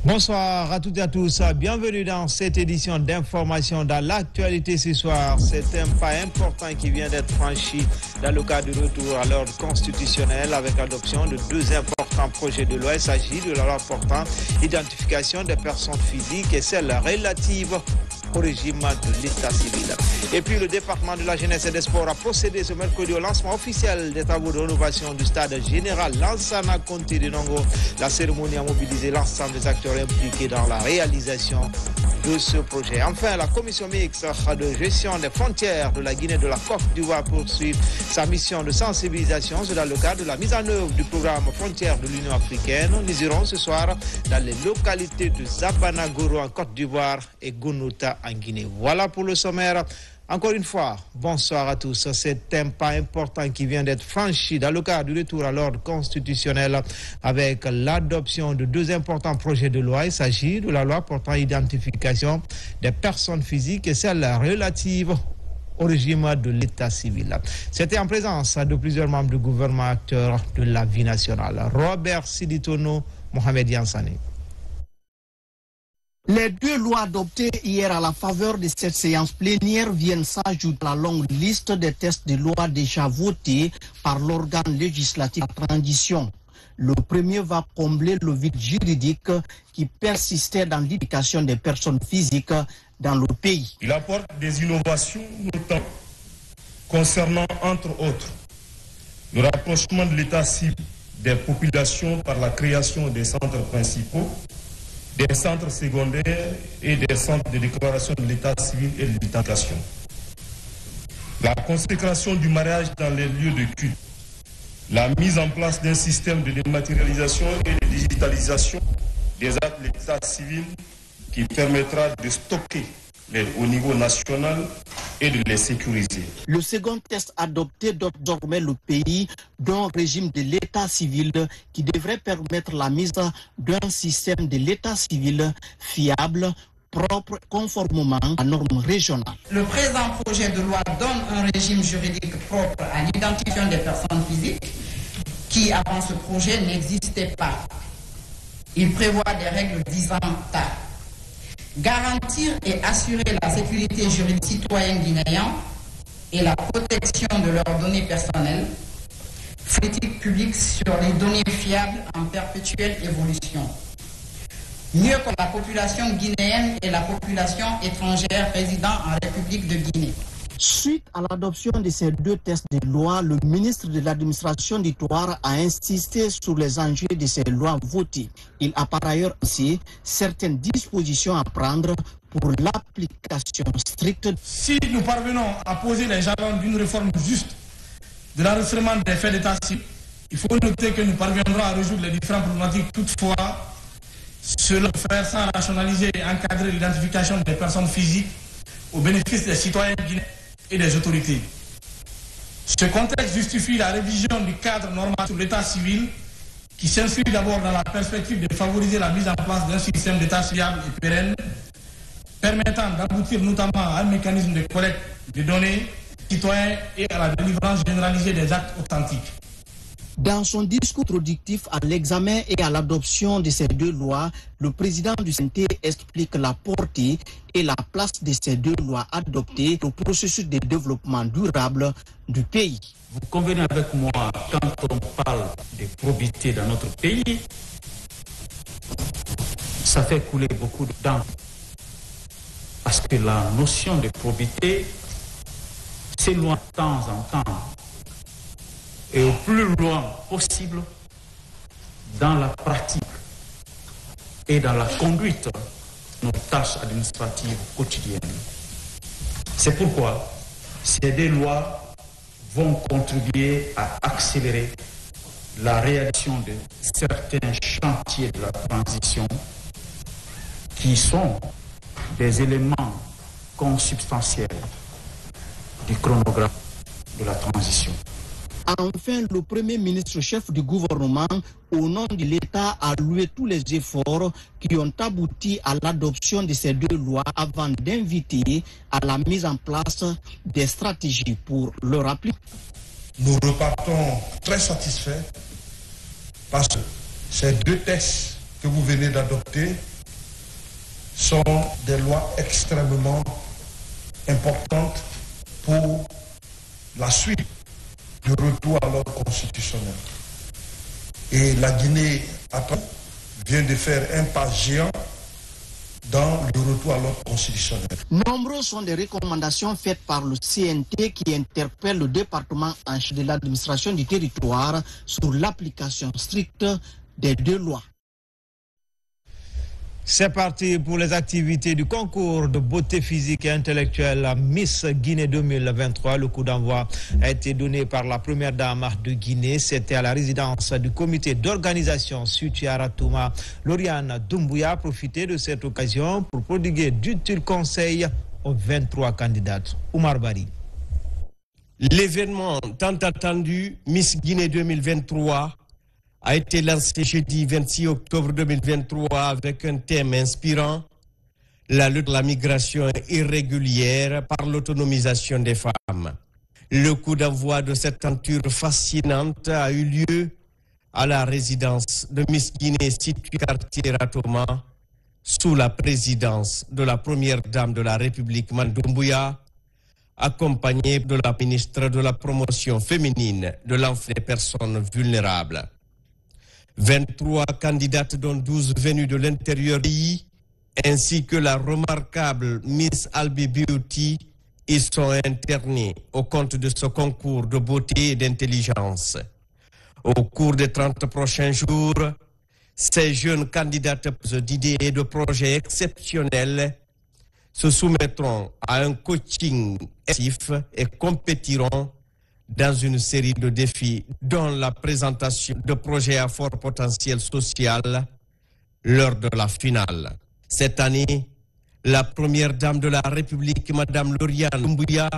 Bonsoir à toutes et à tous, bienvenue dans cette édition d'information dans l'actualité ce soir. C'est un pas important qui vient d'être franchi dans le cadre du retour à l'ordre constitutionnel avec l'adoption de deux importants projets de loi. Il s'agit de la loi portant identification des personnes physiques et celle relative au régime de l'état civil. Et puis le département de la jeunesse et des sports a procédé ce mercredi au lancement officiel des travaux de rénovation du stade général Lansana Conté de Nongo. La cérémonie a mobilisé l'ensemble des acteurs impliqués dans la réalisation de ce projet. Enfin, la commission mixte de gestion des frontières de la Guinée et de la Côte d'Ivoire poursuit sa mission de sensibilisation dans le cadre de la mise en œuvre du programme Frontières de l'Union africaine. Nous irons ce soir dans les localités de Zabanagoro en Côte d'Ivoire et Gunouta en Guinée. Voilà pour le sommaire. Encore une fois, bonsoir à tous. C'est un pas important qui vient d'être franchi dans le cadre du retour à l'ordre constitutionnel avec l'adoption de deux importants projets de loi. Il s'agit de la loi portant identification des personnes physiques et celle relative au régime de l'état civil. C'était en présence de plusieurs membres du gouvernement acteurs de la vie nationale. Robert Siditono, Mohamed Yansani. Les deux lois adoptées hier à la faveur de cette séance plénière viennent s'ajouter à la longue liste des textes de loi déjà votés par l'organe législatif de transition. Le premier va combler le vide juridique qui persistait dans l'identification des personnes physiques dans le pays. Il apporte des innovations notamment concernant, entre autres, le rapprochement de l'état civil des populations par la création des centres principaux, des centres secondaires et des centres de déclaration de l'état civil et de l'identification. La consécration du mariage dans les lieux de culte, la mise en place d'un système de dématérialisation et de digitalisation des actes de l'état civil qui permettra de stocker au niveau national et de les sécuriser. Le second texte adopté dote désormais le pays d'un régime de l'état civil qui devrait permettre la mise d'un système de l'état civil fiable, propre, conformément à normes régionales. Le présent projet de loi donne un régime juridique propre à l'identification des personnes physiques qui, avant ce projet, n'existait pas. Il prévoit des règles visant à garantir et assurer la sécurité juridique citoyenne guinéenne et la protection de leurs données personnelles, politique publique sur les données fiables en perpétuelle évolution. Mieux que la population guinéenne et la population étrangère résidant en République de Guinée. Suite à l'adoption de ces deux textes de loi, le ministre de l'administration du territoire a insisté sur les enjeux de ces lois votées. Il a par ailleurs aussi certaines dispositions à prendre pour l'application stricte. Si nous parvenons à poser les jalons d'une réforme juste de l'enregistrement des faits d'état civil, il faut noter que nous parviendrons à résoudre les différentes problématiques. Toutefois, selon faire sans rationaliser et encadrer l'identification des personnes physiques au bénéfice des citoyens guinéens et des autorités. Ce contexte justifie la révision du cadre normal sur l'état civil qui s'inscrit d'abord dans la perspective de favoriser la mise en place d'un système d'état civil et pérenne permettant d'aboutir notamment à un mécanisme de collecte de données citoyens et à la délivrance généralisée des actes authentiques. Dans son discours introductif à l'examen et à l'adoption de ces deux lois, le président du CNT explique la portée et la place de ces deux lois adoptées au processus de développement durable du pays. Vous convenez avec moi, quand on parle de probité dans notre pays, ça fait couler beaucoup de temps. Parce que la notion de probité s'éloigne de temps en temps et au plus loin possible dans la pratique et dans la conduite de nos tâches administratives quotidiennes. C'est pourquoi ces deux lois vont contribuer à accélérer la réalisation de certains chantiers de la transition qui sont des éléments consubstantiels du chronogramme de la transition. Enfin, le Premier ministre chef du gouvernement, au nom de l'État, a loué tous les efforts qui ont abouti à l'adoption de ces deux lois avant d'inviter à la mise en place des stratégies pour leur appliquer. Nous repartons très satisfaits parce que ces deux textes que vous venez d'adopter sont des lois extrêmement importantes pour la suite du retour à l'ordre constitutionnel. Et la Guinée vient de faire un pas géant dans le retour à l'ordre constitutionnel. Nombreuses sont les recommandations faites par le CNT qui interpellent le département en charge de l'administration du territoire sur l'application stricte des deux lois. C'est parti pour les activités du concours de beauté physique et intellectuelle Miss Guinée 2023. Le coup d'envoi a été donné par la première dame de Guinée. C'était à la résidence du comité d'organisation Sutuara Touma. Lauriane Doumbouya a profité de cette occasion pour prodiguer d'utiles conseils aux 23 candidates. Oumar Bari. L'événement tant attendu Miss Guinée 2023 a été lancé jeudi 26 octobre 2023 avec un thème inspirant, la lutte de la migration irrégulière par l'autonomisation des femmes. Le coup d'envoi de cette aventure fascinante a eu lieu à la résidence de Miss Guinée située au quartier Ratoma, sous la présidence de la première dame de la République, Madame Doumbouya, accompagnée de la ministre de la promotion féminine de l'enfant des personnes vulnérables. 23 candidates dont 12 venues de l'intérieur du pays, ainsi que la remarquable Miss Albi Beauty, y sont internées au compte de ce concours de beauté et d'intelligence. Au cours des 30 prochains jours, ces jeunes candidates d'idées et de projets exceptionnels se soumettront à un coaching actif et compétiront dans une série de défis, dont la présentation de projets à fort potentiel social lors de la finale. Cette année, la première dame de la République, Madame Lauriane Doumbouya,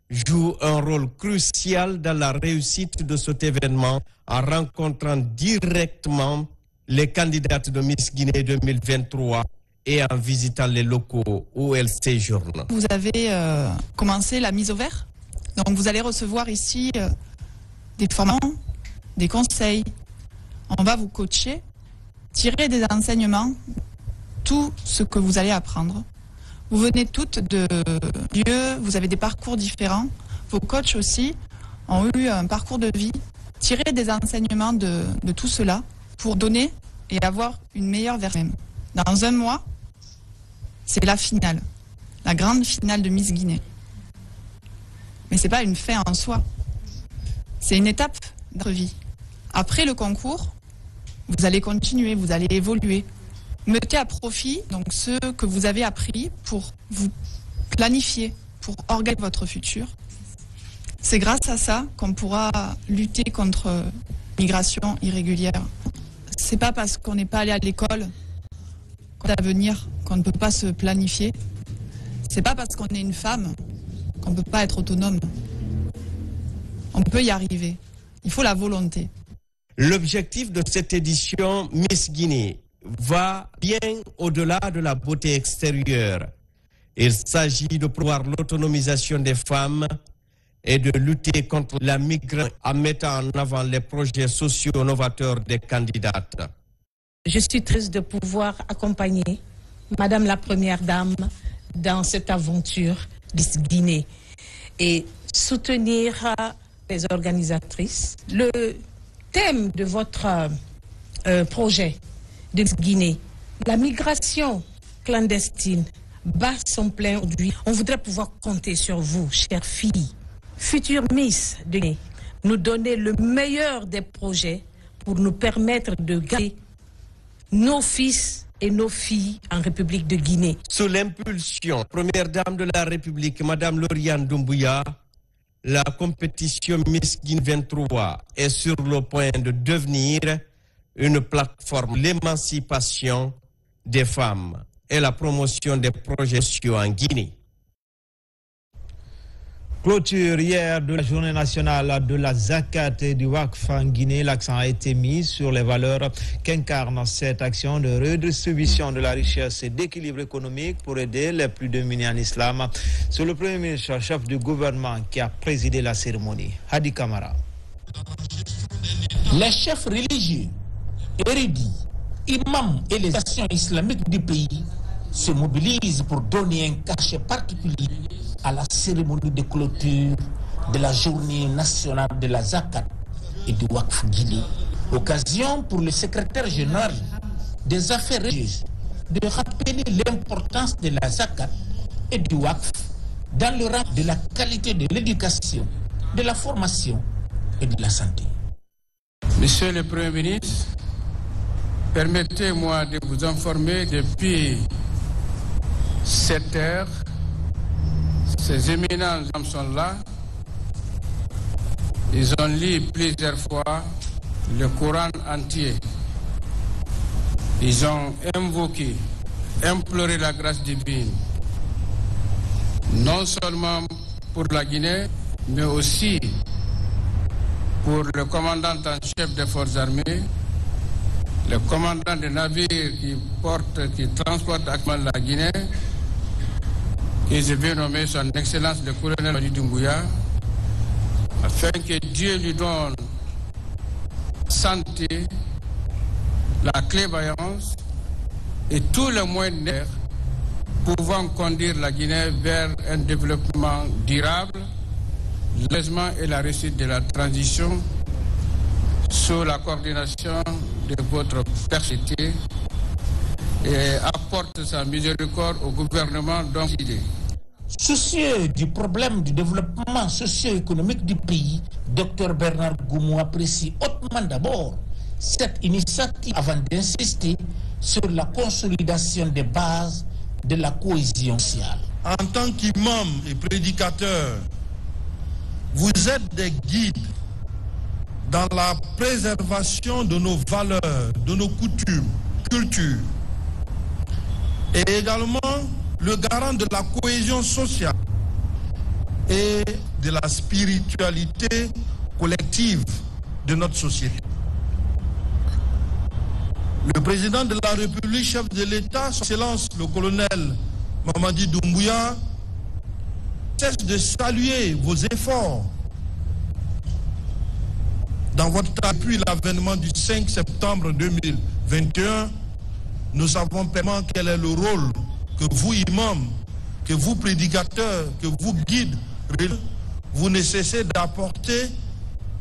joue un rôle crucial dans la réussite de cet événement en rencontrant directement les candidates de Miss Guinée 2023 et en visitant les locaux où elles séjournent. Vous avez commencé la mise au vert. Donc vous allez recevoir ici des formations, des conseils. On va vous coacher, tirer des enseignements, tout ce que vous allez apprendre. Vous venez toutes de lieux, vous avez des parcours différents. Vos coachs aussi ont eu un parcours de vie. Tirer des enseignements de tout cela pour donner et avoir une meilleure version. Dans un mois, c'est la finale, la grande finale de Miss Guinée. Mais ce n'est pas une fin en soi. C'est une étape de votre vie. Après le concours, vous allez continuer, vous allez évoluer. Mettez à profit donc ce que vous avez appris pour vous planifier, pour organiser votre futur. C'est grâce à ça qu'on pourra lutter contre l'immigration irrégulière. C'est pas parce qu'on n'est pas allé à l'école d'avenir qu'on ne peut pas se planifier. C'est pas parce qu'on est une femme qu'on ne peut pas être autonome. On peut y arriver. Il faut la volonté. L'objectif de cette édition Miss Guinée va bien au-delà de la beauté extérieure. Il s'agit de promouvoir l'autonomisation des femmes et de lutter contre la migration en mettant en avant les projets sociaux novateurs des candidates. Je suis triste de pouvoir accompagner Madame la Première Dame dans cette aventure Miss Guinée et soutenir les organisatrices. Le thème de votre projet de Miss Guinée, la migration clandestine, bat son plein aujourd'hui. On voudrait pouvoir compter sur vous, chères filles, futures Miss de Guinée, nous donner le meilleur des projets pour nous permettre de garder nos fils et nos filles en République de Guinée. Sous l'impulsion première dame de la République, Madame Lauriane Doumbouya, la compétition Miss Guinée 23 est sur le point de devenir une plateforme l'émancipation des femmes et la promotion des projets sociaux en Guinée. Clôture hier de la journée nationale de la Zakat et du Waqf en Guinée. L'accent a été mis sur les valeurs qu'incarne cette action de redistribution de la richesse et d'équilibre économique pour aider les plus démunis en islam. C'est le Premier ministre, chef du gouvernement, qui a présidé la cérémonie. Hadi Kamara. Les chefs religieux, érudits, imams et les nations islamiques du pays se mobilisent pour donner un cachet particulier à la cérémonie de clôture de la journée nationale de la Zakat et du Waqf Guinée. Occasion pour le secrétaire général des affaires religieuses de rappeler l'importance de la Zakat et du Waqf dans le rang de la qualité de l'éducation, de la formation et de la santé. Monsieur le Premier ministre, permettez-moi de vous informer depuis cette heure. Ces éminents hommes sont là. Ils ont lu plusieurs fois le Coran entier. Ils ont invoqué, imploré la grâce divine, non seulement pour la Guinée, mais aussi pour le commandant en chef des forces armées, le commandant des navires qui transportent actuellement la Guinée, que je vais nommer son Excellence le colonel Mamadi Doumbouya, afin que Dieu lui donne santé, la clairvoyance et tous les moyens nécessaires pouvant conduire la Guinée vers un développement durable, l'apaisement et la réussite de la transition sous la coordination de votre personnalité et apporte sa miséricorde au gouvernement dont il est. Soucieux du problème du développement socio-économique du pays, Dr Bernard Goumou apprécie hautement d'abord cette initiative avant d'insister sur la consolidation des bases de la cohésion sociale. En tant qu'imam et prédicateur, vous êtes des guides dans la préservation de nos valeurs, de nos coutumes, cultures, et également le garant de la cohésion sociale et de la spiritualité collective de notre société. Le président de la République, chef de l'État, son Excellence le colonel Mamadi Doumbouya, cesse de saluer vos efforts dans votre appui à l'avènement du 5 septembre 2021. Nous savons pleinement quel est le rôle que vous, imams, que vous, prédicateurs, que vous, guides, vous ne cessez d'apporter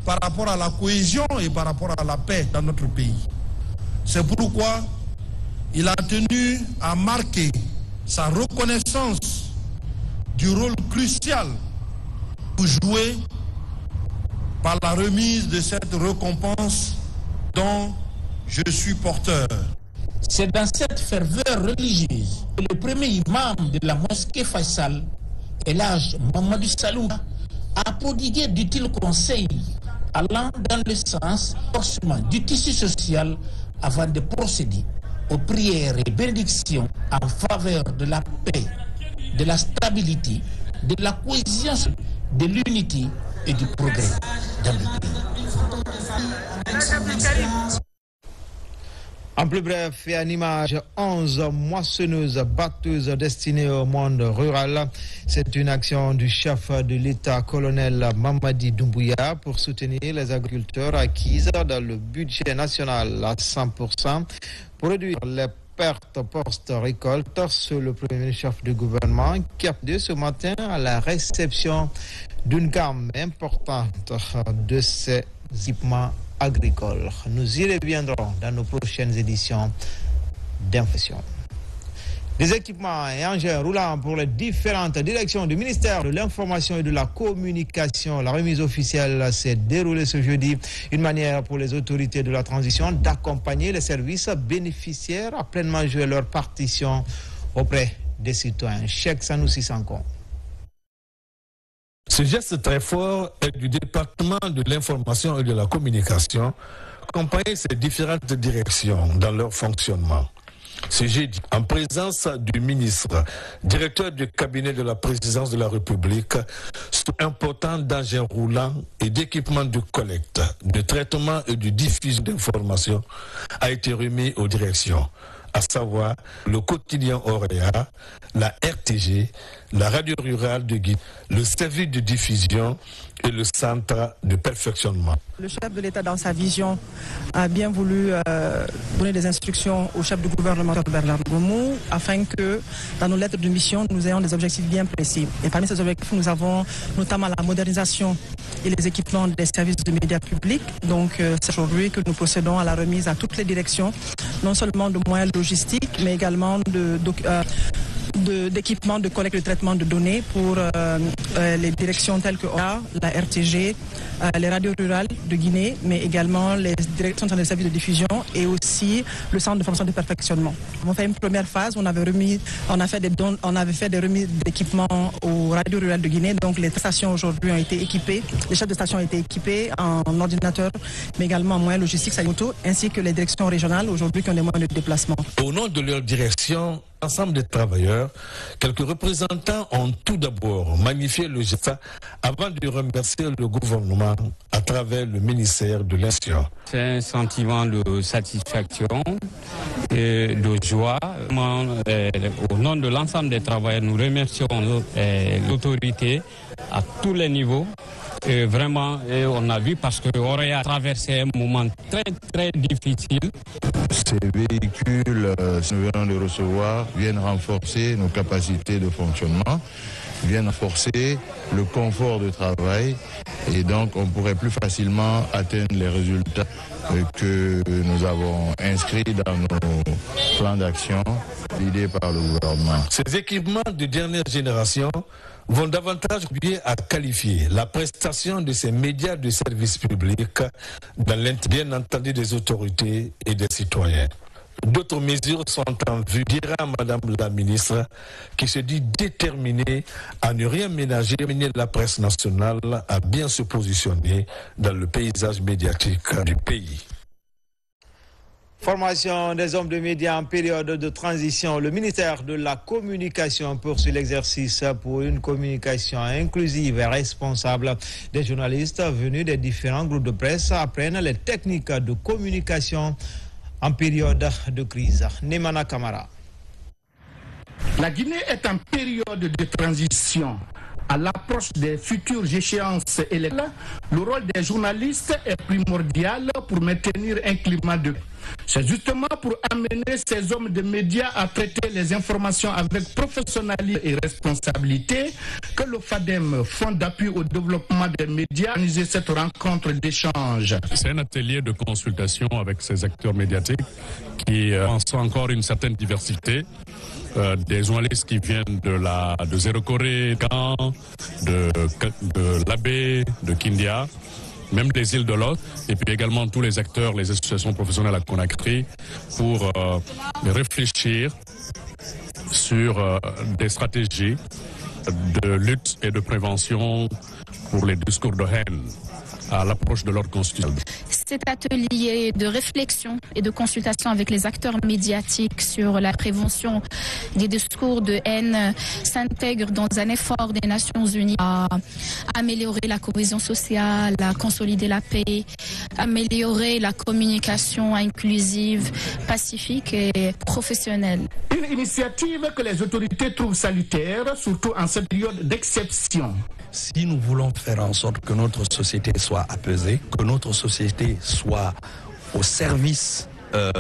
par rapport à la cohésion et par rapport à la paix dans notre pays. C'est pourquoi il a tenu à marquer sa reconnaissance du rôle crucial que joué par la remise de cette récompense dont je suis porteur. C'est dans cette ferveur religieuse que le premier imam de la mosquée Faisal, Elhadj Mamadou Saloum, a prodigué d'utiles conseils allant dans le sens renforcement du tissu social avant de procéder aux prières et bénédictions en faveur de la paix, de la stabilité, de la cohésion, de l'unité et du progrès dans le pays. En plus bref et en image, 11 moissonneuses batteuses destinées au monde rural. C'est une action du chef de l'État, colonel Mamadi Doumbouya, pour soutenir les agriculteurs acquises dans le budget national à 100% pour réduire les pertes post-récolte. C'est le premier chef du gouvernement qui a appelé ce matin à la réception d'une gamme importante de ces équipements agricoles. Nous y reviendrons dans nos prochaines éditions d'Info. Des équipements et engins roulants pour les différentes directions du ministère de l'Information et de la Communication. La remise officielle s'est déroulée ce jeudi. Une manière pour les autorités de la transition d'accompagner les services bénéficiaires à pleinement jouer leur partition auprès des citoyens. Cheikh Sanoussi Sanko. Ce geste très fort est du département de l'information et de la communication, accompagner ces différentes directions dans leur fonctionnement. ce jeudi, en présence du ministre, directeur du cabinet de la présidence de la République, stock important d'engins roulants et d'équipements de collecte, de traitement et de diffusion d'informations a été remis aux directions, à savoir le quotidien Auréa, la RTG, la radio rurale de Guinée, le service de diffusion et le centre de perfectionnement. Le chef de l'État, dans sa vision, a bien voulu donner des instructions au chef du gouvernement Bernard Gomou afin que, dans nos lettres de mission, nous ayons des objectifs bien précis. Et parmi ces objectifs, nous avons notamment la modernisation et les équipements des services de médias publics. Donc, c'est aujourd'hui que nous procédons à la remise à toutes les directions, non seulement de moyens logistiques, mais également d'équipements de collecte et de traitement de données pour les directions telles que ORA, la RTG, les radios rurales de Guinée, mais également les directions des services de diffusion et aussi le centre de formation de perfectionnement. On a fait une première phase, on avait fait des remises d'équipements aux radios rurales de Guinée. Donc les stations aujourd'hui ont été équipées, les chefs de station ont été équipés en ordinateur, mais également en moyens logistiques, moto, ainsi que les directions régionales aujourd'hui qui ont des moyens de déplacement. Au nom de leur direction, l'ensemble des travailleurs, quelques représentants ont tout d'abord magnifié le geste avant de remercier le gouvernement à travers le ministère de l'Instruction. C'est un sentiment de satisfaction et de joie. Au nom de l'ensemble des travailleurs, nous remercions l'autorité à tous les niveaux. Et vraiment, on a vu parce qu'on a traversé un moment très très difficile. Ces véhicules que nous venons de recevoir viennent renforcer nos capacités de fonctionnement, viennent renforcer le confort de travail et donc on pourrait plus facilement atteindre les résultats que nous avons inscrits dans nos plans d'action guidés par le gouvernement. Ces équipements de dernière génération vont davantage contribuer à qualifier la prestation de ces médias de service public dans l'intérêt bien entendu des autorités et des citoyens. D'autres mesures sont en vue, dira Madame la ministre, qui se dit déterminée à ne rien ménager, mener la presse nationale à bien se positionner dans le paysage médiatique du pays. Formation des hommes de médias en période de transition. Le ministère de la Communication poursuit l'exercice pour une communication inclusive et responsable. Des journalistes venus des différents groupes de presse apprennent les techniques de communication en période de crise. Nemana Kamara. La Guinée est en période de transition. À l'approche des futures échéances électorales, le rôle des journalistes est primordial pour maintenir un climat de paix. C'est justement pour amener ces hommes de médias à traiter les informations avec professionnalisme et responsabilité que le FADEM, Fonds d'appui au développement des médias, a organisé cette rencontre d'échange. C'est un atelier de consultation avec ces acteurs médiatiques qui ont encore une certaine diversité. Des journalistes qui viennent de Zéro Corée, de l'Abbé, de Kindia, même des îles de l'Aude, et puis également tous les acteurs, les associations professionnelles à Conakry, pour réfléchir sur des stratégies de lutte et de prévention pour les discours de haine à l'approche de l'ordre constitutionnel. Cet atelier de réflexion et de consultation avec les acteurs médiatiques sur la prévention des discours de haine s'intègre dans un effort des Nations Unies à améliorer la cohésion sociale, à consolider la paix, améliorer la communication inclusive, pacifique et professionnelle. Une initiative que les autorités trouvent salutaire, surtout en cette période d'exception. Si nous voulons faire en sorte que notre société soit apaisée, que notre société soit au service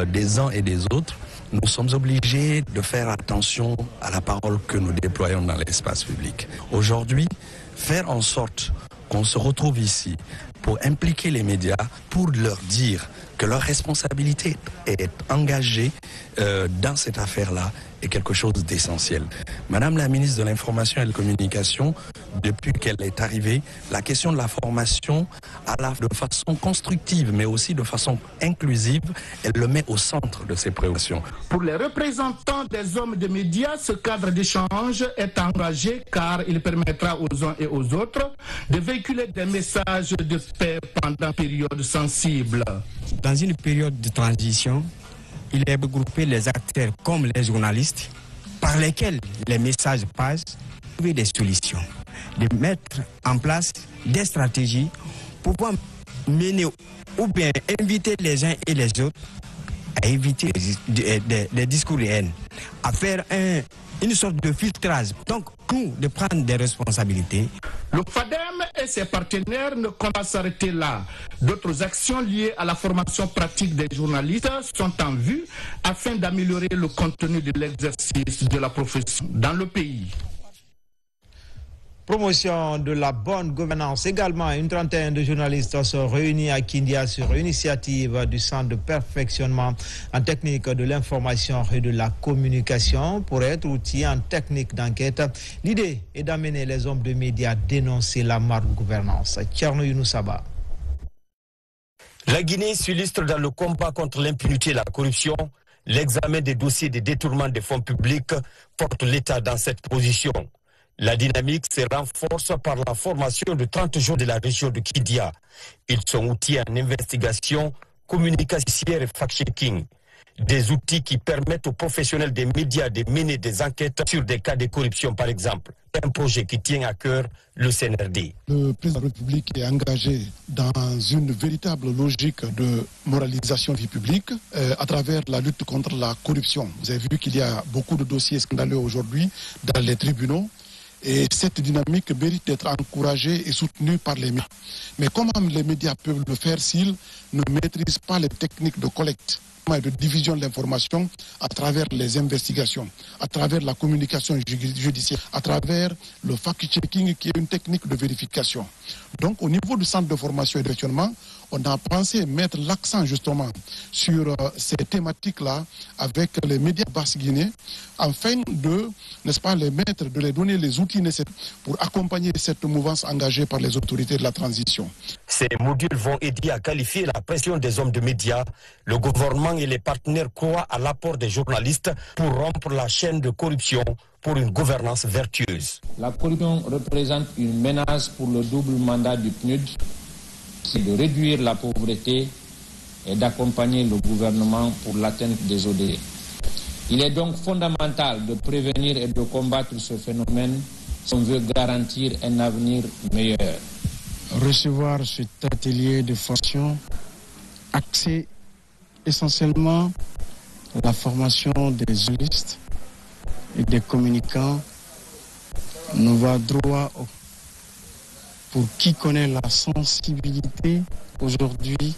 des uns et des autres, nous sommes obligés de faire attention à la parole que nous déployons dans l'espace public. Aujourd'hui, faire en sorte qu'on se retrouve ici pour impliquer les médias, pour leur dire que leur responsabilité est engagée dans cette affaire-là est quelque chose d'essentiel. Madame la ministre de l'Information et de la Communication, depuis qu'elle est arrivée, la question de la formation, de façon constructive, mais aussi de façon inclusive, elle le met au centre de ses préoccupations. Pour les représentants des hommes de médias, ce cadre d'échange est engagé car il permettra aux uns et aux autres de véhiculer des messages de paix pendant une période sensible. Dans une période de transition, il est regroupé les acteurs comme les journalistes par lesquels les messages passent, trouver des solutions, de mettre en place des stratégies pour pouvoir mener ou bien inviter les uns et les autres à éviter des discours de haine, à faire une sorte de filtrage. Donc, nous, de prendre des responsabilités. Le FADEM et ses partenaires ne comptent pas s'arrêter là. D'autres actions liées à la formation pratique des journalistes sont en vue afin d'améliorer le contenu de l'exercice de la profession dans le pays. Promotion de la bonne gouvernance. Également, une trentaine de journalistes sont réunis à Kindia sur initiative du Centre de perfectionnement en technique de l'information et de la communication pour être outils en technique d'enquête. L'idée est d'amener les hommes de médias à dénoncer la malgouvernance. Tcherno Younoussaba. La Guinée s'illustre dans le combat contre l'impunité et la corruption. L'examen des dossiers de détournement des fonds publics porte l'État dans cette position. La dynamique se renforce par la formation de 30 jours de la région de Kidia. Ils sont outils en investigation, communication et fact-checking. Des outils qui permettent aux professionnels des médias de mener des enquêtes sur des cas de corruption, par exemple. Un projet qui tient à cœur le CNRD. Le président de la République est engagé dans une véritable logique de moralisation de vie publique à travers la lutte contre la corruption. Vous avez vu qu'il y a beaucoup de dossiers scandaleux aujourd'hui dans les tribunaux. Et cette dynamique mérite d'être encouragée et soutenue par les médias. Mais comment les médias peuvent le faire s'ils ne maîtrisent pas les techniques de collecte et de division de l'information à travers les investigations, à travers la communication judiciaire, à travers le fact-checking qui est une technique de vérification. Donc au niveau du centre de formation et de questionnement, on a pensé mettre l'accent justement sur ces thématiques-là avec les médias basse-guinéens afin de, n'est-ce pas, les mettre, de les donner les outils nécessaires pour accompagner cette mouvance engagée par les autorités de la transition. Ces modules vont aider à qualifier la pression des hommes de médias. Le gouvernement et les partenaires croient à l'apport des journalistes pour rompre la chaîne de corruption pour une gouvernance vertueuse. La corruption représente une menace pour le double mandat du PNUD, c'est de réduire la pauvreté et d'accompagner le gouvernement pour l'atteinte des ODD. Il est donc fondamental de prévenir et de combattre ce phénomène si on veut garantir un avenir meilleur. Recevoir cet atelier de formation axé essentiellement à la formation des journalistes et des communicants nous va droit au pour qui connaît la sensibilité aujourd'hui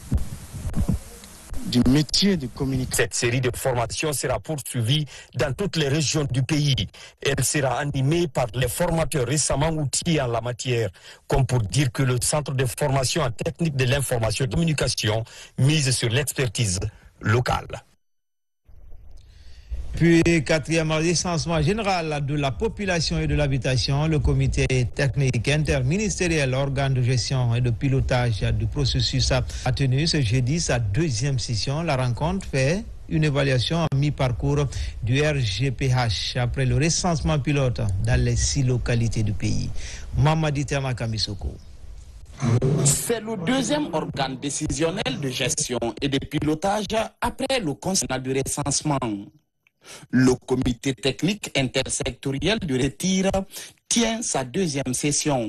du métier de communication. Cette série de formations sera poursuivie dans toutes les régions du pays. Elle sera animée par les formateurs récemment outillés en la matière, comme pour dire que le centre de formation en technique de l'information et de la communication mise sur l'expertise locale. Puis, quatrième recensement général de la population et de l'habitation, le comité technique interministériel, organe de gestion et de pilotage du processus a tenu ce jeudi sa deuxième session. La rencontre fait une évaluation à mi-parcours du RGPH après le recensement pilote dans les 6 localités du pays. Mamadi Termaka Misoko. C'est le deuxième organe décisionnel de gestion et de pilotage après le conseil du recensement. Le comité technique intersectoriel du Retire tient sa deuxième session.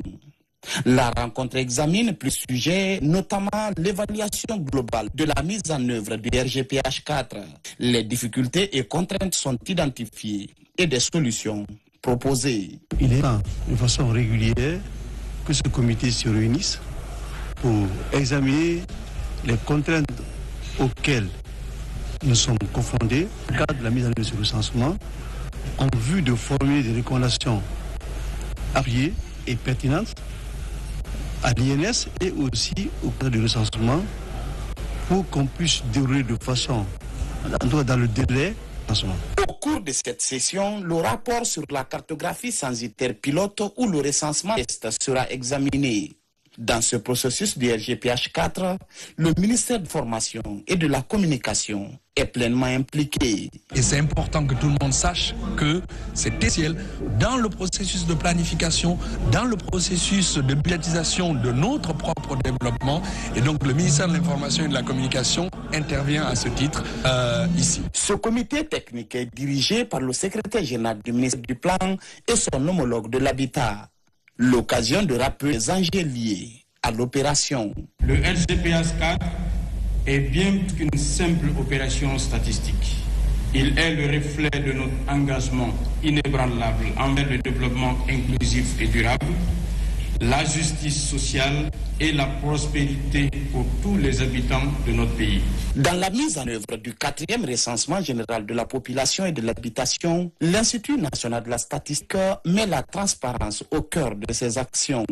La rencontre examine plusieurs sujets, notamment l'évaluation globale de la mise en œuvre du RGPH 4. Les difficultés et contraintes sont identifiées et des solutions proposées. Il est temps, de façon régulière, que ce comité se réunisse pour examiner les contraintes auxquelles nous sommes confrontés dans le cadre de la mise en œuvre de ce recensement en vue de formuler des recommandations appuyées et pertinentes à l'INS et aussi au cadre du recensement pour qu'on puisse dérouler de façon, en tout cas dans le délai. Au cours de cette session, le rapport sur la cartographie censitaire pilote ou le recensement sera examiné. Dans ce processus du RGPH 4, le ministère de Formation et de la Communication est pleinement impliqué. Et c'est important que tout le monde sache que c'est essentiel dans le processus de planification, dans le processus de budgétisation de notre propre développement. Et donc le ministère de l'Information et de la Communication intervient à ce titre ici. Ce comité technique est dirigé par le secrétaire général du ministère du Plan et son homologue de l'Habitat. L'occasion de rappeler les enjeux liés à l'opération. Le RGPH 4 est bien plus qu'une simple opération statistique. Il est le reflet de notre engagement inébranlable envers le développement inclusif et durable, la justice sociale et la prospérité pour tous les habitants de notre pays. Dans la mise en œuvre du 4e recensement général de la population et de l'habitation, l'Institut national de la statistique met la transparence au cœur de ses actions.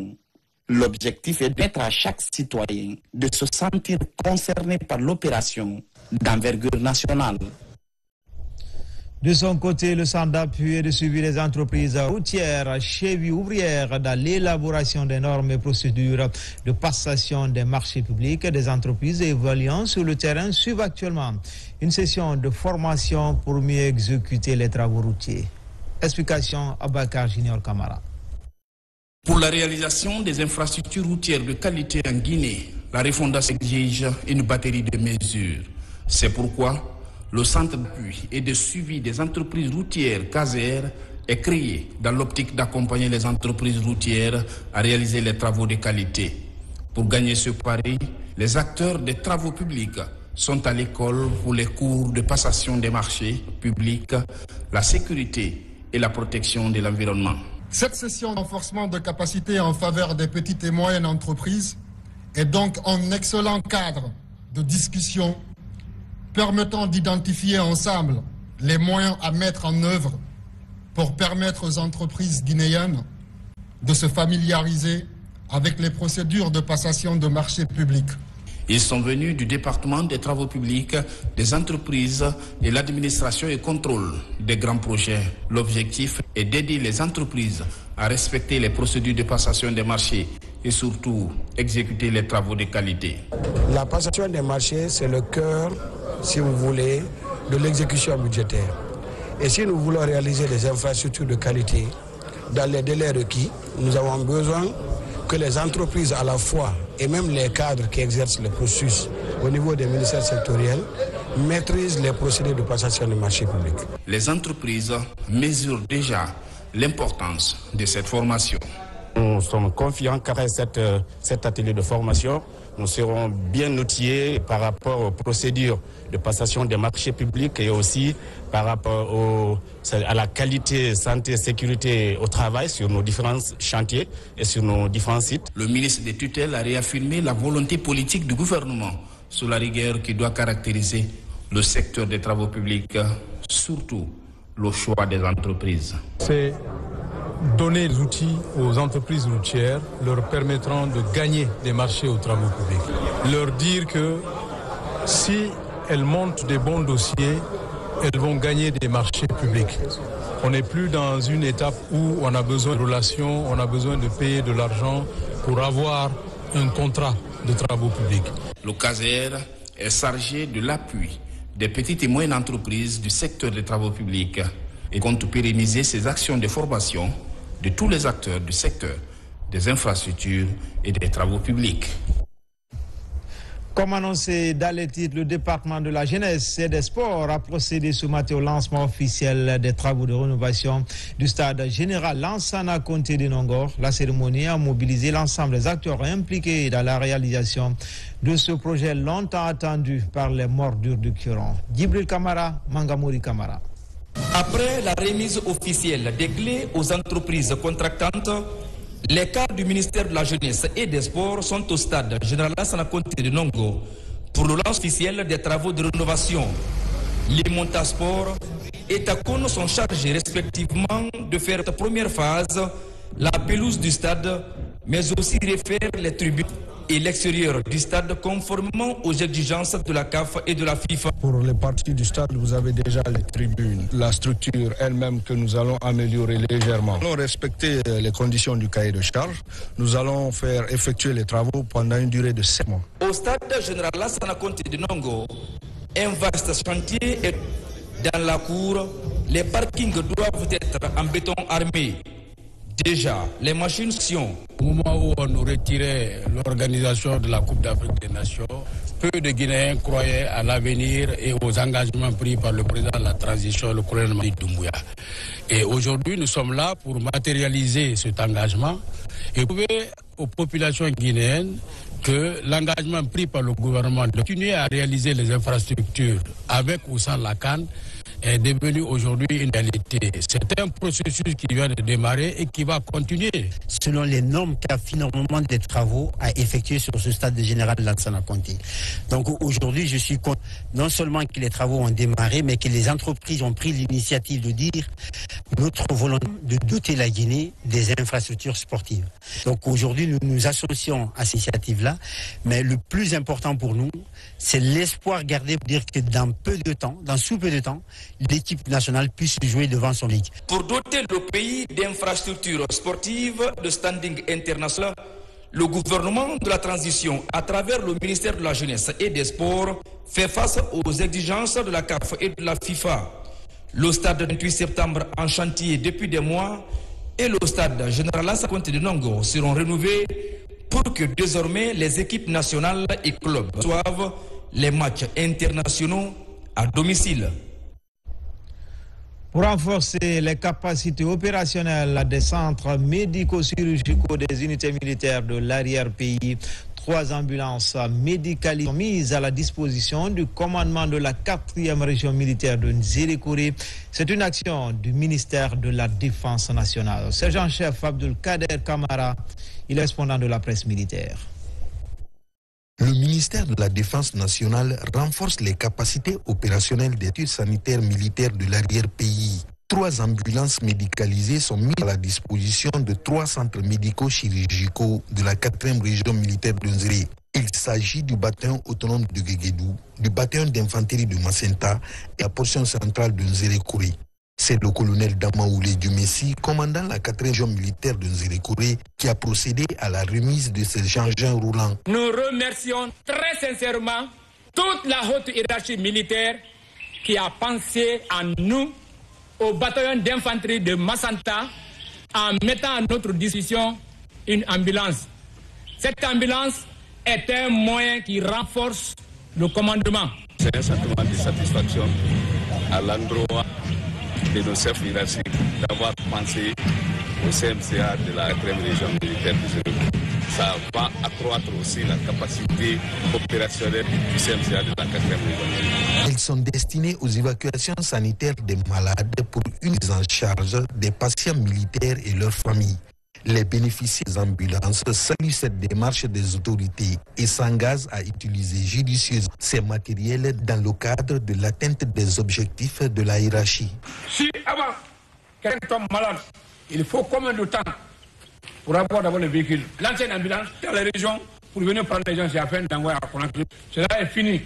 L'objectif est de permettre à chaque citoyen de se sentir concerné par l'opération d'envergure nationale. De son côté, le centre d'appui et de suivi des entreprises routières, cheville ouvrière dans l'élaboration des normes et procédures de passation des marchés publics des entreprises évoluant sur le terrain suivent actuellement une session de formation pour mieux exécuter les travaux routiers. Explication Abakar Junior Kamara. Pour la réalisation des infrastructures routières de qualité en Guinée, la refondation exige une batterie de mesures. C'est pourquoi le centre d'appui et de suivi des entreprises routières CASER est créé dans l'optique d'accompagner les entreprises routières à réaliser les travaux de qualité. Pour gagner ce pari, les acteurs des travaux publics sont à l'école pour les cours de passation des marchés publics, la sécurité et la protection de l'environnement. Cette session de renforcement de capacité en faveur des petites et moyennes entreprises est donc un excellent cadre de discussion permettant d'identifier ensemble les moyens à mettre en œuvre pour permettre aux entreprises guinéennes de se familiariser avec les procédures de passation de marchés publics. Ils sont venus du département des travaux publics, des entreprises et l'administration et contrôle des grands projets. L'objectif est d'aider les entreprises à respecter les procédures de passation des marchés et surtout exécuter les travaux de qualité. La passation des marchés, c'est le cœur, si vous voulez, de l'exécution budgétaire. Et si nous voulons réaliser des infrastructures de qualité dans les délais requis, nous avons besoin que les entreprises à la fois et même les cadres qui exercent le processus au niveau des ministères sectoriels maîtrisent les procédés de passation des marchés publics. Les entreprises mesurent déjà l'importance de cette formation. Nous sommes confiants qu'après cet atelier de formation, nous serons bien outillés par rapport aux procédures de passation des marchés publics et aussi par rapport à la qualité, santé et sécurité au travail sur nos différents chantiers et sur nos différents sites. Le ministre des tutelles a réaffirmé la volonté politique du gouvernement sur la rigueur qui doit caractériser le secteur des travaux publics, surtout le choix des entreprises. C'est donner des outils aux entreprises routières leur permettront de gagner des marchés aux travaux publics. Leur dire que si elles montent des bons dossiers, elles vont gagner des marchés publics. On n'est plus dans une étape où on a besoin de relations, on a besoin de payer de l'argent pour avoir un contrat de travaux publics. Le CASER est chargé de l'appui des petites et moyennes entreprises du secteur des travaux publics et compte pérenniser ses actions de formation de tous les acteurs du secteur des infrastructures et des travaux publics. Comme annoncé dans les titres, le département de la jeunesse et des sports a procédé ce matin au lancement officiel des travaux de rénovation du stade général Lansana Conté de Nongor. La cérémonie a mobilisé l'ensemble des acteurs impliqués dans la réalisation de ce projet longtemps attendu par les mordures du Curon. Djibril Kamara, Mangamouri Kamara. Après la remise officielle des clés aux entreprises contractantes, les cadres du ministère de la Jeunesse et des Sports sont au stade général Lansana Conté de Nongo pour le lancement officiel des travaux de rénovation. Les Montasport et Takon sont chargés respectivement de faire la première phase, la pelouse du stade, mais aussi refaire les tribunes. et l'extérieur du stade conformément aux exigences de la CAF et de la FIFA. Pour les parties du stade, vous avez déjà les tribunes, la structure elle-même que nous allons améliorer légèrement. Nous allons respecter les conditions du cahier de charge. Nous allons faire effectuer les travaux pendant une durée de 7 mois. Au stade général Lassana Conté de Nongo, un vaste chantier est dans la cour. Les parkings doivent être en béton armé. Déjà, les machines sont... Au moment où on nous retirait l'organisation de la Coupe d'Afrique des Nations, peu de Guinéens croyaient à l'avenir et aux engagements pris par le président de la transition, le colonel Mamadi Doumbouya. Et aujourd'hui, nous sommes là pour matérialiser cet engagement et prouver aux populations guinéennes que l'engagement pris par le gouvernement de continuer à réaliser les infrastructures avec ou sans la CAN est devenu aujourd'hui une réalité. C'est un processus qui vient de démarrer et qui va continuer. Selon les normes qu'a finalement des travaux à effectuer sur ce stade général de Lansana Conté. Donc aujourd'hui, je suis content non seulement que les travaux ont démarré, mais que les entreprises ont pris l'initiative de dire notre volonté de doter la Guinée des infrastructures sportives. Donc aujourd'hui, nous nous associons à cette initiative-là, mais le plus important pour nous, c'est l'espoir gardé pour dire que dans peu de temps, dans sous peu de temps, l'équipe nationale puisse jouer devant son ligue. Pour doter le pays d'infrastructures sportives de standing international, le gouvernement de la transition, à travers le ministère de la Jeunesse et des Sports, fait face aux exigences de la CAF et de la FIFA. Le stade 28 septembre en chantier depuis des mois et le stade général Lansana Conté de Nongo seront rénovés pour que désormais les équipes nationales et clubs reçoivent les matchs internationaux à domicile. Pour renforcer les capacités opérationnelles des centres médico-chirurgicaux des unités militaires de l'arrière-pays, 3 ambulances médicalisées sont mises à la disposition du commandement de la 4e région militaire de Nzérékoré. C'est une action du ministère de la Défense nationale. Sergent-chef Abdulkader Kamara, il est correspondant de la presse militaire. Le ministère de la Défense nationale renforce les capacités opérationnelles des études sanitaires militaires de l'arrière-pays. 3 ambulances médicalisées sont mises à la disposition de 3 centres médico-chirurgicaux de la 4e région militaire de Nzéré. Il s'agit du bataillon autonome de Guéguédou, du bataillon d'infanterie de Macenta et la portion centrale de Nzérékoré. C'est le colonel Damaoulé Dumessi, commandant la 4e région militaire de Nzérékoré, qui a procédé à la remise de ces engins roulants. Nous remercions très sincèrement toute la haute hiérarchie militaire qui a pensé à nous, au bataillon d'infanterie de Macenta, en mettant à notre disposition une ambulance. Cette ambulance est un moyen qui renforce le commandement. C'est un sentiment de satisfaction à l'endroit de nos chefs hiérarchiques d'avoir pensé au CMCA de la 4e région militaire de Nzérékoré. Ça va accroître aussi la capacité opérationnelle du CMCA de la 4e région. Elles sont destinées aux évacuations sanitaires des malades pour une prise en charge des patients militaires et leurs familles. Les bénéficiaires des ambulances saluent cette démarche des autorités et s'engagent à utiliser judicieusement ces matériels dans le cadre de l'atteinte des objectifs de la hiérarchie. Si avant quelqu'un tombe malade, il faut combien de temps pour avoir d'abord le véhicule? L'ancienne ambulance dans les régions pour venir prendre les gens, c'est à peine d'envoyer à Conakry. Cela est fini.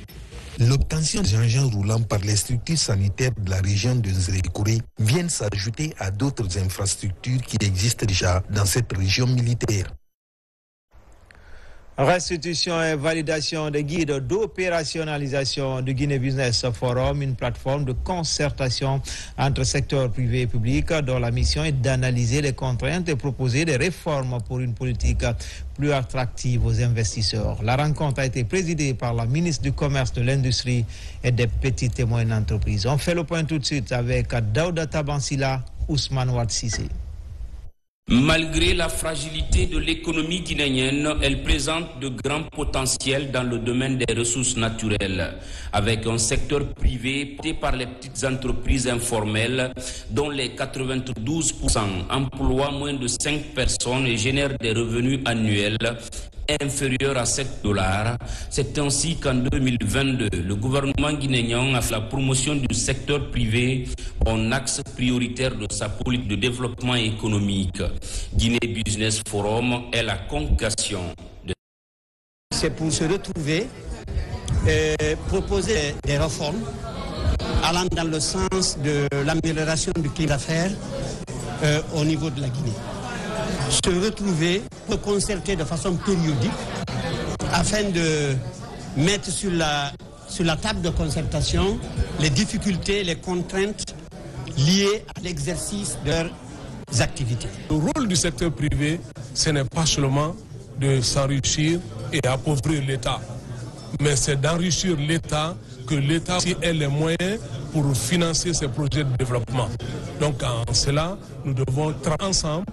L'obtention des engins roulants par les structures sanitaires de la région de Nzérékoré viennent s'ajouter à d'autres infrastructures qui existent déjà dans cette région militaire. Restitution et validation des guides d'opérationnalisation du Guinée Business Forum, une plateforme de concertation entre secteur privé et public dont la mission est d'analyser les contraintes et proposer des réformes pour une politique plus attractive aux investisseurs. La rencontre a été présidée par la ministre du Commerce, de l'Industrie et des petites et moyennes entreprises. On fait le point tout de suite avec Daouda Tabansila, Ousmane Ouad Sissé. Malgré la fragilité de l'économie guinéenne, elle présente de grands potentiels dans le domaine des ressources naturelles, avec un secteur privé porté par les petites entreprises informelles, dont les 92% emploient moins de 5 personnes et génèrent des revenus annuels inférieurs à $7. C'est ainsi qu'en 2022, le gouvernement guinéen a fait la promotion du secteur privé en axe prioritaire de sa politique de développement économique. Guinée Business Forum est la convocation c'est pour se retrouver, proposer des réformes allant dans le sens de l'amélioration du climat d'affaires au niveau de la Guinée. Se retrouver, se concerter de façon périodique afin de mettre sur la table de concertation les difficultés, les contraintes liées à l'exercice de leurs activités. Le rôle du secteur privé, ce n'est pas seulement de s'enrichir et appauvrir l'État, mais c'est d'enrichir l'État, que l'État aussi ait les moyens pour financer ses projets de développement. Donc en cela, nous devons travailler ensemble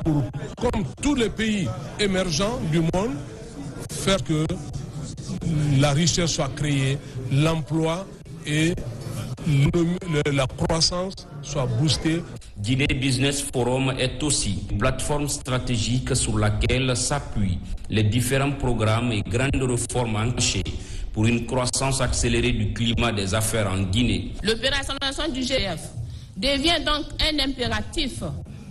pour, comme tous les pays émergents du monde, faire que la richesse soit créée, l'emploi et la croissance soit boostée. Guinée Business Forum est aussi une plateforme stratégique sur laquelle s'appuient les différents programmes et grandes réformes enclenchées pour une croissance accélérée du climat des affaires en Guinée. L'opérationnalisation du GF devient donc un impératif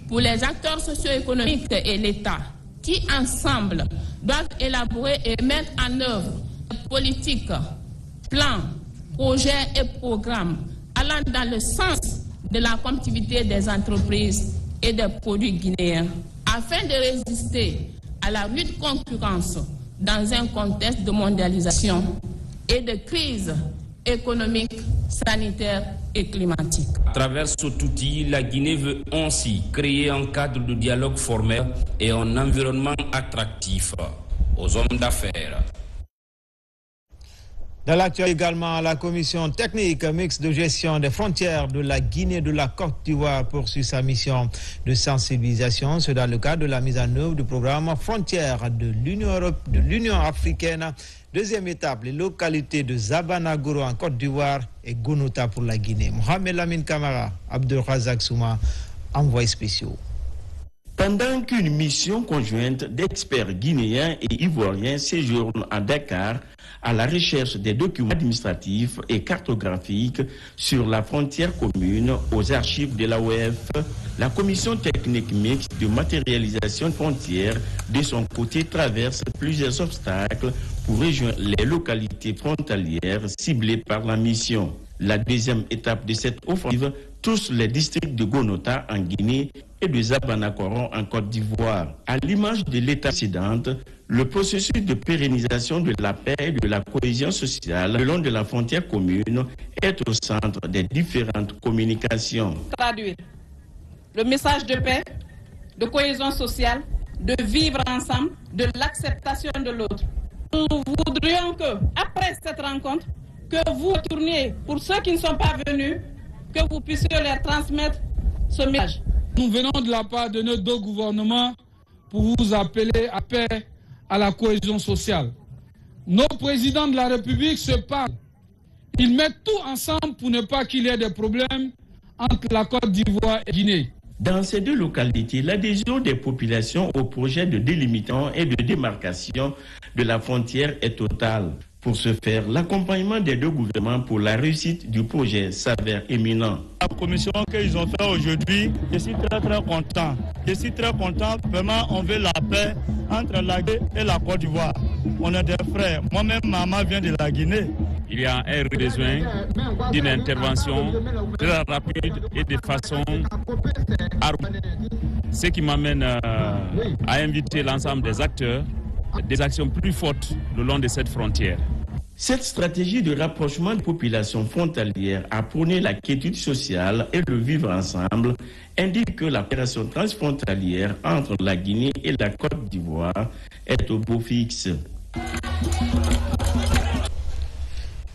pour les acteurs socio-économiques et l'État, qui ensemble doivent élaborer et mettre en œuvre des politiques, plans, projets et programmes allant dans le sens de la compétitivité des entreprises et des produits guinéens, afin de résister à la rude concurrence dans un contexte de mondialisation et de crise économique, sanitaire et climatique. À travers cet outil, la Guinée veut ainsi créer un cadre de dialogue formel et un environnement attractif aux hommes d'affaires. Dans l'actualité également, la commission technique mixte de gestion des frontières de la Guinée et de la Côte d'Ivoire poursuit sa mission de sensibilisation. C'est dans le cadre de la mise en œuvre du programme Frontières de l'Union africaine. Deuxième étape, les localités de Zabanagoro en Côte d'Ivoire et Gonota pour la Guinée. Mohamed Lamine Kamara, Abdelrazak Souma, envoyés spéciaux. Pendant qu'une mission conjointe d'experts guinéens et ivoiriens séjourne à Dakar à la recherche des documents administratifs et cartographiques sur la frontière commune aux archives de l'AOF, la commission technique mixte de matérialisation de frontières de son côté traverse plusieurs obstacles pour rejoindre les localités frontalières ciblées par la mission. La deuxième étape de cette offensive touche les districts de Gonota en Guinée et de Zabanakoron en Côte d'Ivoire. À l'image de l'étape précédente, le processus de pérennisation de la paix et de la cohésion sociale le long de la frontière commune est au centre des différentes communications. Traduire le message de paix, de cohésion sociale, de vivre ensemble, de l'acceptation de l'autre. Nous voudrions que, après cette rencontre, que vous retourniez, pour ceux qui ne sont pas venus, que vous puissiez leur transmettre ce message. Nous venons de la part de nos deux gouvernements pour vous appeler à paix, à la cohésion sociale. Nos présidents de la République se parlent. Ils mettent tout ensemble pour ne pas qu'il y ait des problèmes entre la Côte d'Ivoire et Guinée. Dans ces deux localités, l'adhésion des populations au projet de délimitation et de démarcation de la frontière est totale. Pour ce faire, l'accompagnement des deux gouvernements pour la réussite du projet s'avère éminent. La commission qu'ils ont fait aujourd'hui, je suis très content. Je suis très content. Vraiment, on veut la paix entre la Guinée et la Côte d'Ivoire. On est des frères. Moi-même, maman vient de la Guinée. Il y a un besoin d'une intervention très rapide et de façon harmonieuse. Ce qui m'amène à inviter l'ensemble des acteurs des actions plus fortes le long de cette frontière. Cette stratégie de rapprochement des populations frontalières a prôné la quiétude sociale et le vivre ensemble indique que la coopération transfrontalière entre la Guinée et la Côte d'Ivoire est au beau fixe.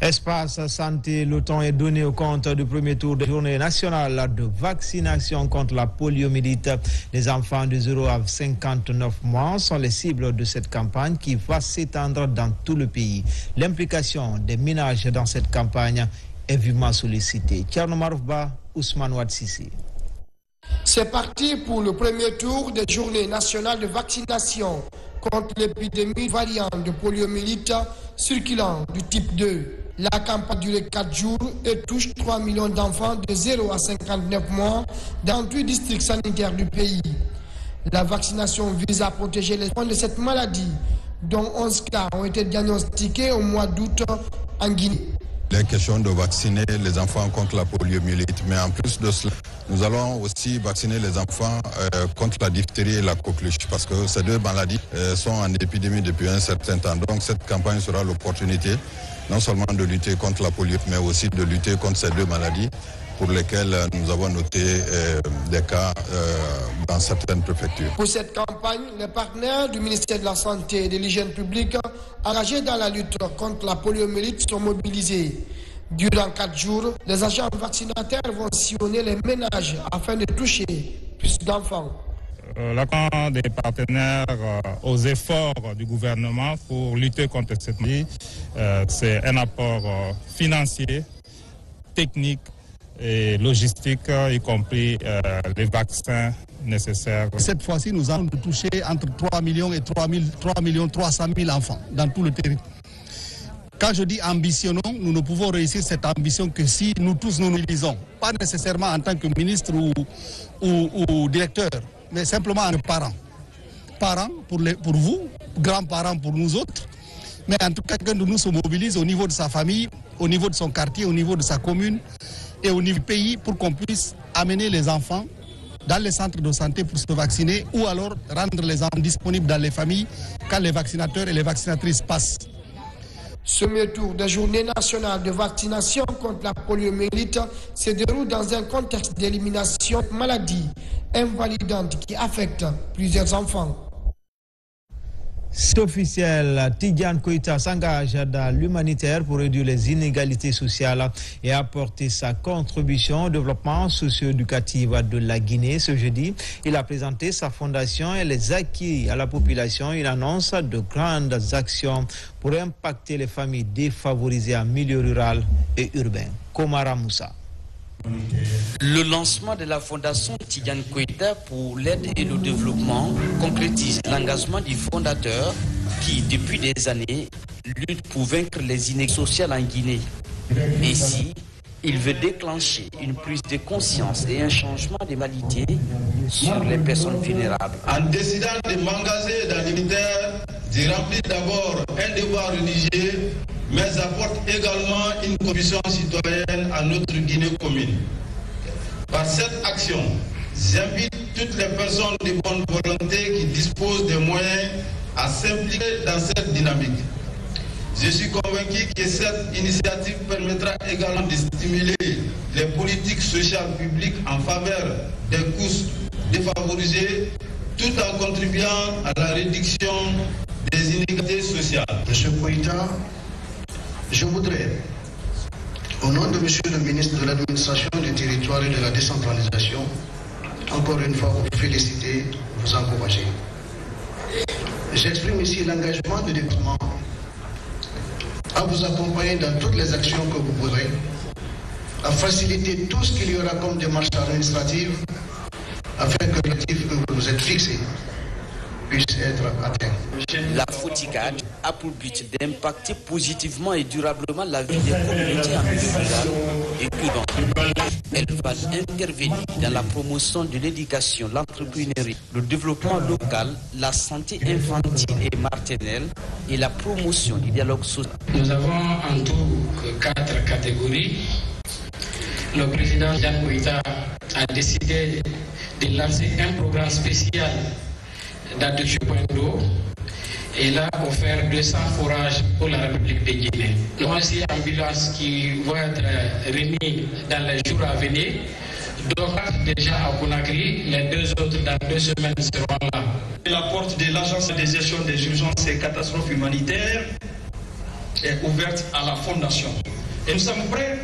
Espace santé, le temps est donné au compte du premier tour de journée nationale de vaccination contre la poliomyélite. Les enfants de 0 à 59 mois sont les cibles de cette campagne qui va s'étendre dans tout le pays. L'implication des ménages dans cette campagne est vivement sollicitée. Tcherno Maroufba, Ousmane Ouadsissi. C'est parti pour le premier tour des journées nationales de vaccination contre l'épidémie variante de poliomyélite circulant du type 2. La campagne dure 4 jours et touche 3 millions d'enfants de 0 à 59 mois dans 8 districts sanitaires du pays. La vaccination vise à protéger les enfants de cette maladie dont 11 cas ont été diagnostiqués au mois d'août en Guinée. Il est question de vacciner les enfants contre la poliomyélite, mais en plus de cela, nous allons aussi vacciner les enfants contre la diphtérie et la coqueluche, parce que ces deux maladies sont en épidémie depuis un certain temps. Donc cette campagne sera l'opportunité non seulement de lutter contre la poliomyélite, mais aussi de lutter contre ces deux maladies pour lesquelles nous avons noté des cas dans certaines préfectures. Pour cette campagne, les partenaires du ministère de la Santé et de l'Hygiène publique engagés dans la lutte contre la poliomyélite sont mobilisés. Durant 4 jours, les agents vaccinateurs vont sillonner les ménages afin de toucher plus d'enfants. L'accord des partenaires aux efforts du gouvernement pour lutter contre cette maladie, c'est un apport financier, technique et logistique, y compris les vaccins nécessaires. Cette fois-ci, nous allons toucher entre 3 millions et 3 300 000 enfants dans tout le territoire. Quand je dis ambitionnons, nous ne pouvons réussir cette ambition que si nous tous nous lisons. Pas nécessairement en tant que ministre ou directeur, mais simplement en parents. Parents pour vous, grands-parents pour nous autres. Mais en tout cas, chacun de nous se mobilise au niveau de sa famille, au niveau de son quartier, au niveau de sa commune et au niveau du pays pour qu'on puisse amener les enfants dans les centres de santé pour se vacciner ou alors rendre les enfants disponibles dans les familles quand les vaccinateurs et les vaccinatrices passent. Ce premier tour des journées nationales de vaccination contre la poliomyélite se déroule dans un contexte d'élimination de maladies invalidantes qui affectent plusieurs enfants. C'est officiel, Tidjane Koïta s'engage dans l'humanitaire pour réduire les inégalités sociales et apporter sa contribution au développement socio-éducatif de la Guinée. Ce jeudi, il a présenté sa fondation et les acquis à la population. Il annonce de grandes actions pour impacter les familles défavorisées en milieu rural et urbain. Komara Moussa. Le lancement de la fondation Tidjane Koïta pour l'aide et le développement concrétise l'engagement du fondateur qui, depuis des années, lutte pour vaincre les inégalités sociales en Guinée. Ici, il veut déclencher une prise de conscience et un changement de mentalité sur les personnes vulnérables. En décidant de m'engager dans l'humanitaire, j'ai rempli d'abord un devoir religieux, mais apporte également une contribution citoyenne à notre Guinée commune. Par cette action, j'invite toutes les personnes de bonne volonté qui disposent des moyens à s'impliquer dans cette dynamique. Je suis convaincu que cette initiative permettra également de stimuler les politiques sociales publiques en faveur des couches défavorisées, tout en contribuant à la réduction des inégalités sociales. Monsieur Koïta, je voudrais, au nom de Monsieur le ministre de l'Administration du Territoire et de la Décentralisation, encore une fois vous féliciter, vous encourager. J'exprime ici l'engagement du département à vous accompagner dans toutes les actions que vous pourrez, à faciliter tout ce qu'il y aura comme démarche administrative, afin que l'objectif que vous êtes fixé puisse être atteint. La FOTICAD a pour but d'impacter positivement et durablement la vie des communautés en milieu rural et urbain. Elle va intervenir dans la promotion de l'éducation, l'entrepreneuriat, le développement local, la santé infantile et maternelle et la promotion du dialogue social. Nous avons en tout 4 catégories. Le président Tidjane Koïta a décidé de lancer un programme spécial d'adduction d'eau et il a offert 200 forages pour la République de Guinée. Nous avons aussi ambulances qui vont être remis dans les jours à venir. Donc déjà à Conakry, les 2 autres dans 2 semaines seront là. La porte de l'Agence de gestion des urgences et catastrophes humanitaires est ouverte à la Fondation. Et nous sommes prêts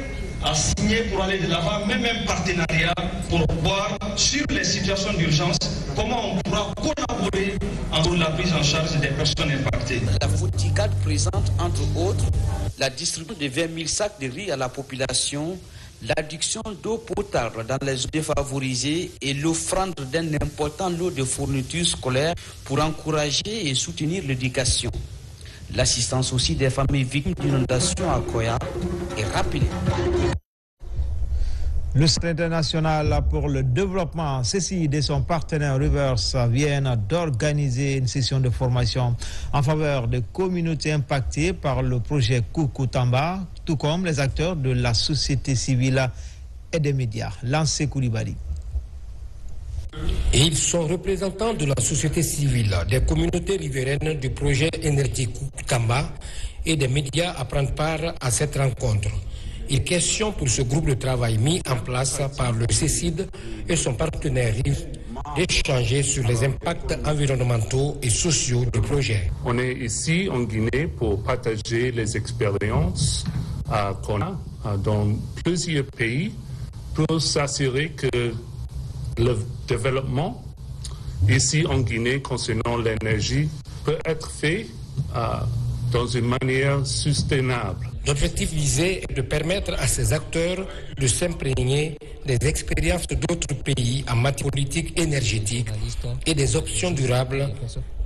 à signer pour aller de l'avant, même un partenariat pour voir sur les situations d'urgence comment on pourra collaborer pour la prise en charge des personnes impactées. La FOTICAD présente entre autres la distribution de 20 000 sacs de riz à la population, l'adduction d'eau potable dans les zones défavorisées et l'offrande d'un important lot de fournitures scolaires pour encourager et soutenir l'éducation. L'assistance aussi des familles victimes d'inondations à Koya est rappelée. Le Centre international pour le développement, CECID et son partenaire Reverse viennent d'organiser une session de formation en faveur des communautés impactées par le projet Kukutamba, tout comme les acteurs de la société civile et des médias. Lancé Koulibaly. Et ils sont représentants de la société civile, des communautés riveraines du projet énergétique Kukutamba et des médias à prendre part à cette rencontre. Il est question pour ce groupe de travail mis en place par le CECID et son partenaire d'échanger sur les impacts environnementaux et sociaux du projet. On est ici en Guinée pour partager les expériences qu'on a dans plusieurs pays pour s'assurer que le développement ici en Guinée concernant l'énergie peut être fait dans une manière soutenable. L'objectif visé est de permettre à ces acteurs de s'imprégner des expériences d'autres pays en matière politique énergétique et des options durables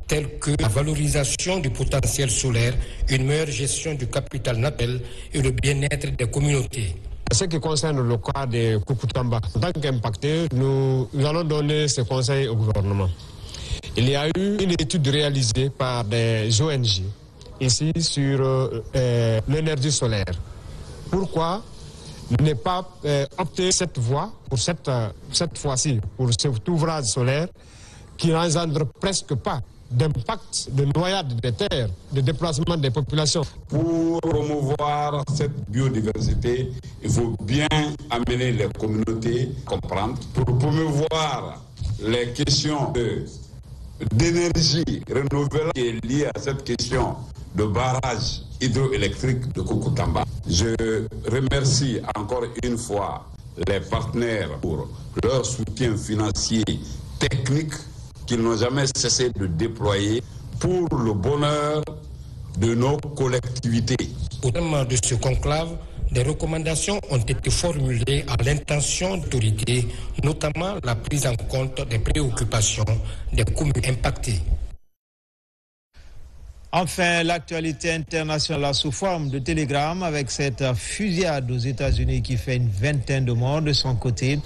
telles que la valorisation du potentiel solaire, une meilleure gestion du capital naturel et le bien-être des communautés. En ce qui concerne le cas de Kukutamba, en tant qu'impacteur, nous allons donner ce conseil au gouvernement. Il y a eu une étude réalisée par des ONG ici sur l'énergie solaire. Pourquoi ne pas opter cette voie pour cette fois-ci, pour cet ouvrage solaire qui n'engendre presque pas d'impact de noyade des terres, de déplacement des populations. Pour promouvoir cette biodiversité, il faut bien amener les communautés à comprendre. Pour promouvoir les questions d'énergie renouvelable qui est liée à cette question de barrage hydroélectrique de Kukutamba. Je remercie encore une fois les partenaires pour leur soutien financier, technique, qu'ils n'ont jamais cessé de déployer pour le bonheur de nos collectivités. Au terme de ce conclave, des recommandations ont été formulées à l'intention d'autorités, notamment la prise en compte des préoccupations des communes impactées. Enfin, l'actualité internationale sous forme de télégramme avec cette fusillade aux États-Unis qui fait une vingtaine de morts de son côté.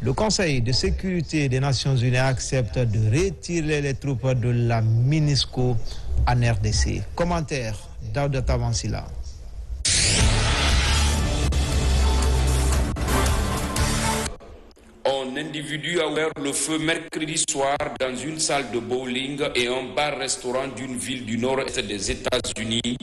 Le Conseil de sécurité des Nations Unies accepte de retirer les troupes de la MINUSCO en RDC. Commentaire d'Aouda Tavansila. Un individu a ouvert le feu mercredi soir dans une salle de bowling et un bar-restaurant d'une ville du nord-est des États-Unis,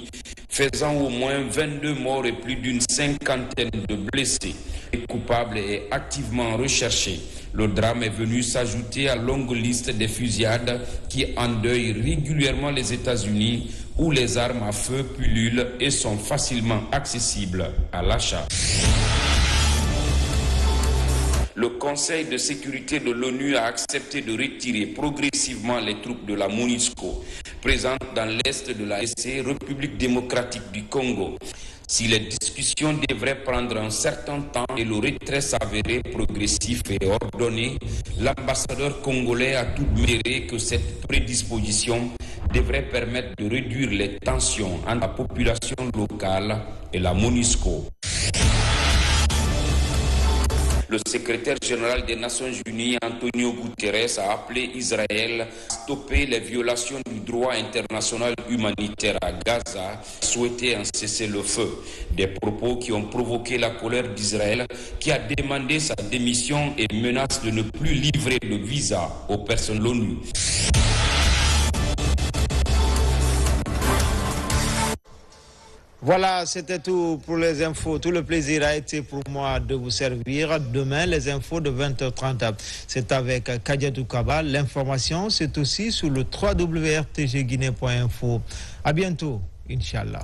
faisant au moins 22 morts et plus d'une cinquantaine de blessés. Le coupable est activement recherché. Le drame est venu s'ajouter à la longue liste des fusillades qui endeuillent régulièrement les États-Unis, où les armes à feu pullulent et sont facilement accessibles à l'achat. Le Conseil de sécurité de l'ONU a accepté de retirer progressivement les troupes de la MONUSCO, présentes dans l'est de la RDC, République démocratique du Congo. Si les discussions devraient prendre un certain temps et le retrait s'avérer progressif et ordonné, l'ambassadeur congolais a tout de même que cette prédisposition devrait permettre de réduire les tensions entre la population locale et la MONUSCO. Le secrétaire général des Nations Unies, Antonio Guterres, a appelé Israël à stopper les violations du droit international humanitaire à Gaza, souhaité un cessez-le-feu. Des propos qui ont provoqué la colère d'Israël, qui a demandé sa démission et menace de ne plus livrer le visa aux personnes de l'ONU. Voilà, c'était tout pour les infos. Tout le plaisir a été pour moi de vous servir. Demain, les infos de 20h30. C'est avec Kadiatou Kaba. L'information, c'est aussi sur le www.rtgguinée.info. À bientôt, Inch'Allah.